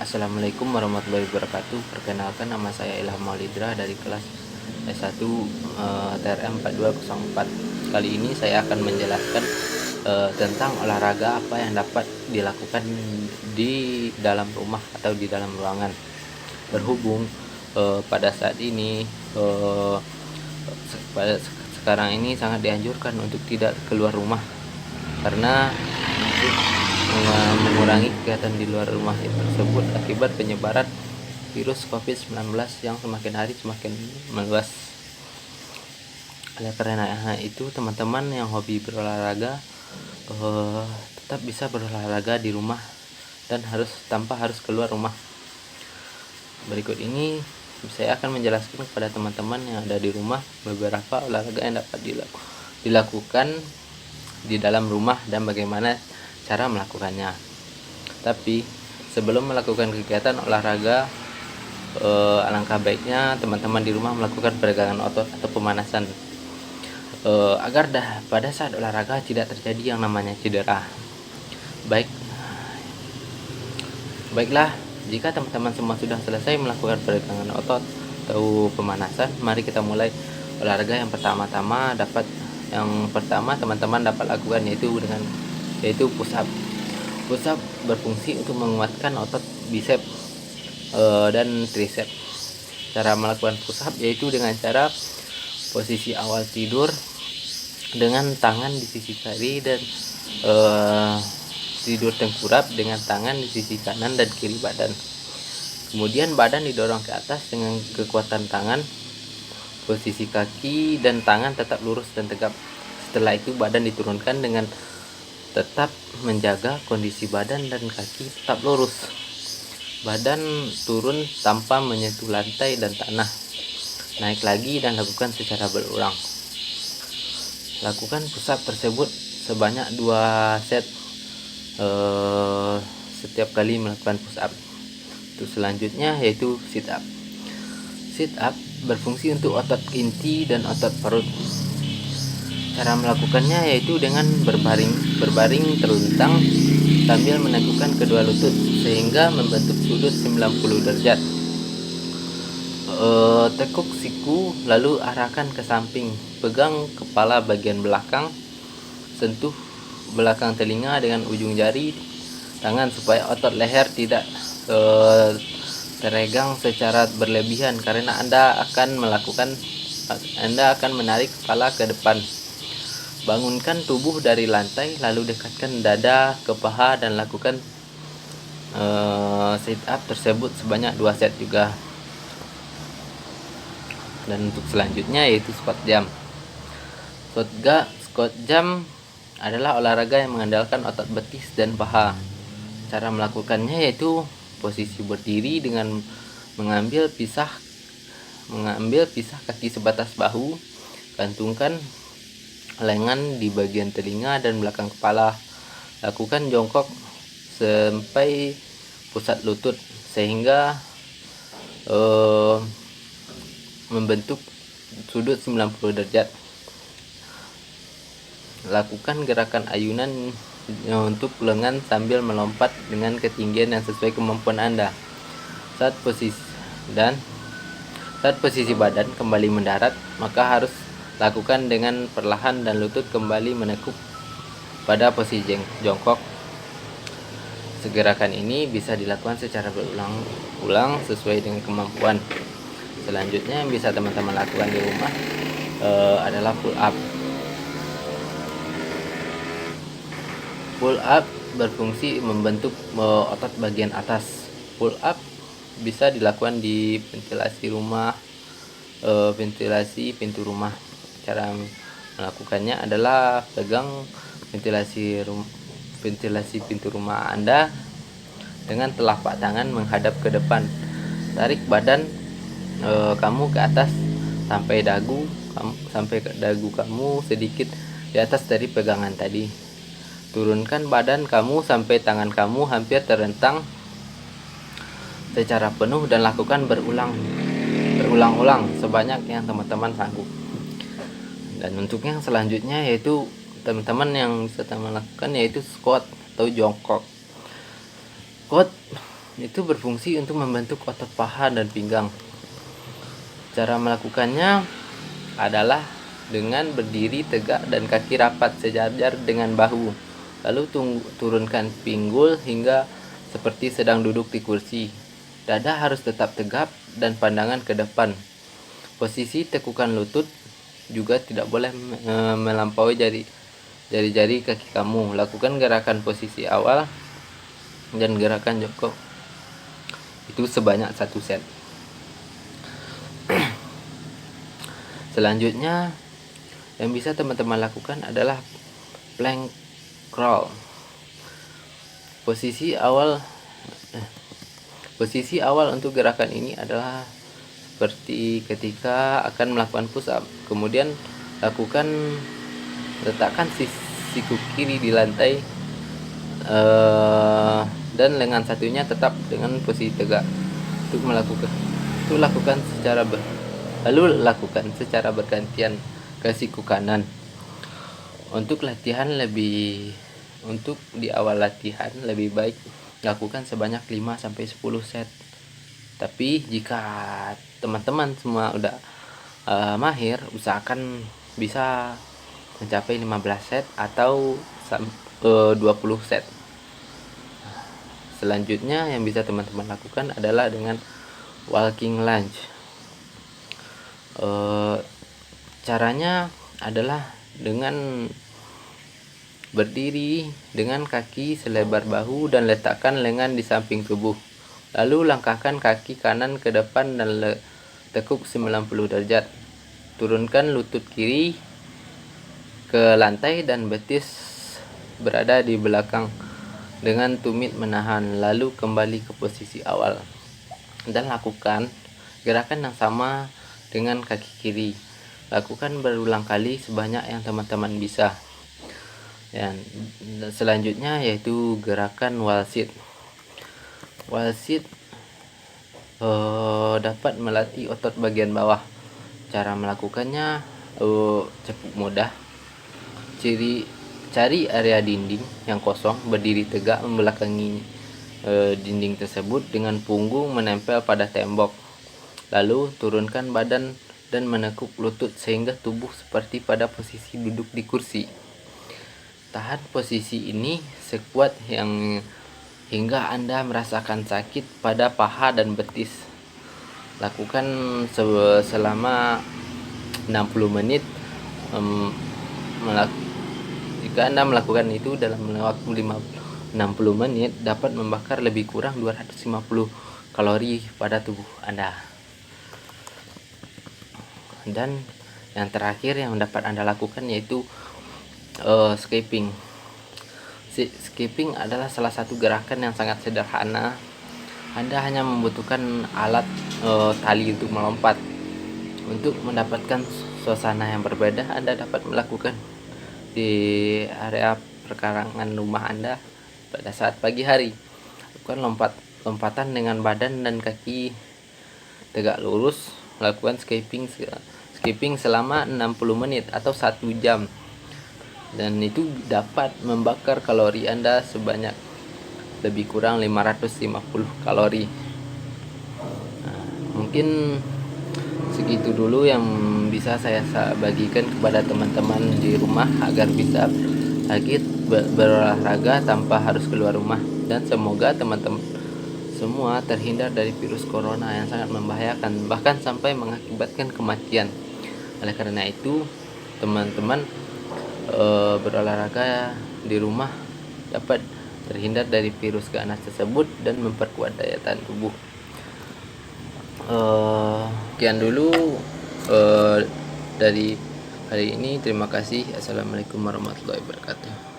Assalamualaikum warahmatullahi wabarakatuh. Perkenalkan, nama saya Ilham Maulidra dari kelas S1 TRM 4204. Kali ini saya akan menjelaskan tentang olahraga apa yang dapat dilakukan di dalam rumah atau di dalam ruangan. Berhubung pada saat ini pada sekarang ini sangat dianjurkan untuk tidak keluar rumah karena mengurangi kegiatan di luar rumah tersebut akibat penyebaran virus COVID-19 yang semakin hari semakin meluas. Oleh karena itu, teman-teman yang hobi berolahraga tetap bisa berolahraga di rumah dan tanpa harus keluar rumah. Berikut ini saya akan menjelaskan kepada teman-teman yang ada di rumah beberapa olahraga yang dapat dilakukan di dalam rumah dan bagaimana cara melakukannya. Tapi sebelum melakukan kegiatan olahraga, alangkah baiknya teman-teman di rumah melakukan peregangan otot atau pemanasan agar pada saat olahraga tidak terjadi yang namanya cedera. Baiklah, jika teman-teman semua sudah selesai melakukan peregangan otot atau pemanasan, mari kita mulai olahraga yang pertama teman-teman dapat lakukan yaitu push up. Push up berfungsi untuk menguatkan otot bicep dan tricep. Cara melakukan push up yaitu dengan cara posisi awal tidur dengan tangan di sisi kiri dan tidur tengkurap dengan tangan di sisi kanan dan kiri badan. Kemudian badan didorong ke atas dengan kekuatan tangan. Posisi kaki dan tangan tetap lurus dan tegap. Setelah itu badan diturunkan dengan tetap menjaga kondisi badan dan kaki tetap lurus. Badan turun tanpa menyentuh lantai dan tanah. Naik lagi dan lakukan secara berulang. Lakukan push up tersebut sebanyak 2 set setiap kali melakukan push up. Untuk selanjutnya yaitu sit up. Sit up berfungsi untuk otot inti dan otot perut. Cara melakukannya yaitu dengan berbaring terlentang sambil menegukkan kedua lutut sehingga membentuk sudut 90 derajat. Tekuk siku lalu arahkan ke samping, pegang kepala bagian belakang, sentuh belakang telinga dengan ujung jari tangan supaya otot leher tidak teregang secara berlebihan karena Anda akan menarik kepala ke depan. Bangunkan tubuh dari lantai lalu dekatkan dada ke paha dan lakukan sit up tersebut sebanyak 2 set juga. Dan untuk selanjutnya yaitu squat jump. Squat jump adalah olahraga yang mengandalkan otot betis dan paha. Cara melakukannya yaitu posisi berdiri dengan mengambil pisah kaki sebatas bahu, gantungkan lengan di bagian telinga dan belakang kepala. Lakukan jongkok sampai pusat lutut sehingga membentuk sudut 90 derajat. Lakukan gerakan ayunan untuk lengan sambil melompat dengan ketinggian yang sesuai kemampuan Anda. Saat posisi badan kembali mendarat, maka harus lakukan dengan perlahan dan lutut kembali menekuk pada posisi jongkok. Gerakan ini bisa dilakukan secara berulang-ulang sesuai dengan kemampuan. Selanjutnya yang bisa teman-teman lakukan di rumah adalah pull up. Pull up berfungsi membentuk otot bagian atas. Pull up bisa dilakukan di ventilasi pintu rumah. Cara melakukannya adalah pegang ventilasi pintu rumah Anda dengan telapak tangan menghadap ke depan. Tarik badan kamu ke atas sampai ke dagu kamu sedikit di atas dari pegangan tadi. Turunkan badan kamu sampai tangan kamu hampir terentang secara penuh dan lakukan berulang-ulang sebanyak yang teman-teman sanggup. Dan untuk yang selanjutnya yaitu teman-teman yang bisa teman lakukan yaitu squat atau jongkok. Squat itu berfungsi untuk membentuk otot paha dan pinggang. Cara melakukannya adalah dengan berdiri tegak dan kaki rapat sejajar dengan bahu. Lalu turunkan pinggul hingga seperti sedang duduk di kursi. Dada harus tetap tegap dan pandangan ke depan. Posisi tekukan lutut juga tidak boleh melampaui jari-jari kaki kamu. Lakukan gerakan posisi awal dan gerakan jongkok itu sebanyak 1 set. Selanjutnya yang bisa teman-teman lakukan adalah plank crawl. Posisi awal untuk gerakan ini adalah seperti ketika akan melakukan push up. Kemudian letakkan siku kiri di lantai dan lengan satunya tetap dengan posisi tegak. Lalu lakukan secara bergantian ke siku kanan. Untuk di awal latihan lebih baik lakukan sebanyak 5 sampai 10 set. Tapi jika teman-teman semua udah mahir, usahakan bisa mencapai 15 set atau 20 set. Selanjutnya yang bisa teman-teman lakukan adalah dengan walking lunge. Caranya adalah dengan berdiri dengan kaki selebar bahu dan letakkan lengan di samping tubuh. Lalu langkahkan kaki kanan ke depan dan tekuk 90 derajat. Turunkan lutut kiri ke lantai dan betis berada di belakang dengan tumit menahan. Lalu kembali ke posisi awal dan lakukan gerakan yang sama dengan kaki kiri. Lakukan berulang kali sebanyak yang teman-teman bisa. Dan selanjutnya yaitu gerakan wall sit. Wall sit dapat melatih otot bagian bawah. Cara melakukannya cukup mudah. Cari area dinding yang kosong, berdiri tegak membelakangi dinding tersebut dengan punggung menempel pada tembok. Lalu turunkan badan dan menekuk lutut sehingga tubuh seperti pada posisi duduk di kursi. Tahan posisi ini sekuat hingga Anda merasakan sakit pada paha dan betis. Lakukan selama 60 menit. Jika Anda melakukan itu dalam waktu 60 menit dapat membakar lebih kurang 250 kalori pada tubuh Anda. Dan yang terakhir yang dapat Anda lakukan yaitu skipping. Skipping adalah salah satu gerakan yang sangat sederhana. Anda hanya membutuhkan alat tali untuk melompat. Untuk mendapatkan suasana yang berbeda, Anda dapat melakukan di area perkarangan rumah Anda pada saat pagi hari. Lakukan lompatan dengan badan dan kaki tegak lurus. Lakukan skipping selama 60 menit atau 1 jam. Dan itu dapat membakar kalori Anda sebanyak lebih kurang 550 kalori. Mungkin segitu dulu yang bisa saya bagikan kepada teman-teman di rumah agar bisa berolahraga tanpa harus keluar rumah. Dan semoga teman-teman semua terhindar dari virus corona yang sangat membahayakan, bahkan sampai mengakibatkan kematian. Oleh karena itu, teman-teman berolahraga di rumah dapat terhindar dari virus ganas tersebut dan memperkuat daya tahan tubuh. Sekian dulu dari hari ini. Terima kasih. Assalamualaikum warahmatullahi wabarakatuh.